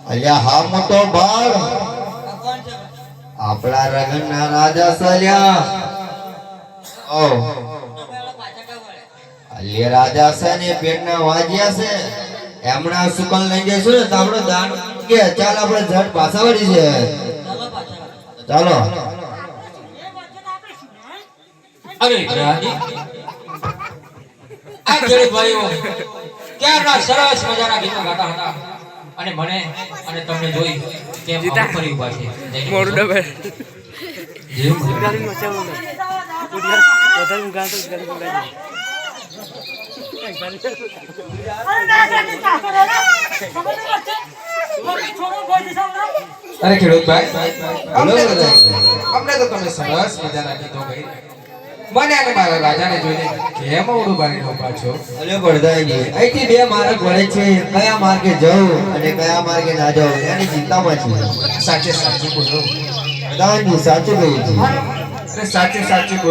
અલ્યા હા મોટો બાળ આપણા રગનના રાજા સલ્યા ઓ અલ્યા રાજા છે ને પેટના વાજ્યા છે એમણા સુકલ લઈ જઈશું ને તો આપણો દાન કે ચાલ આપણે ઝટ પાછા વળી છે ચાલો અરે રાજી આ ખેડૂત ભાઈઓ ક્યારના સરસ મજાના ગીતો ગાતા હતા અને મને અને તમને જોઈ કેમ ફરી ઉભા છે મોડું ડબે જેવું ગાડી મચાવું વધારે ગાતો ગાડી અરે ખેડૂત ભાઈ અમને તો તમે સરસ મજાના ગીતો ગાઈ મને અને મારા રાજાને જોઈને કેમ ઓડું બારીને ઉભા છો? અલે પડદાય અહીંથી બે માર્ગ વળે છે કયા માર્ગે જવું અને કયા માર્ગે ના જવું એની ચિંતામાં છે. સાચે સાચું બોલો પ્રધાનજી સાચું કહ્યું છે. અરે સાચે સાચું બોલો.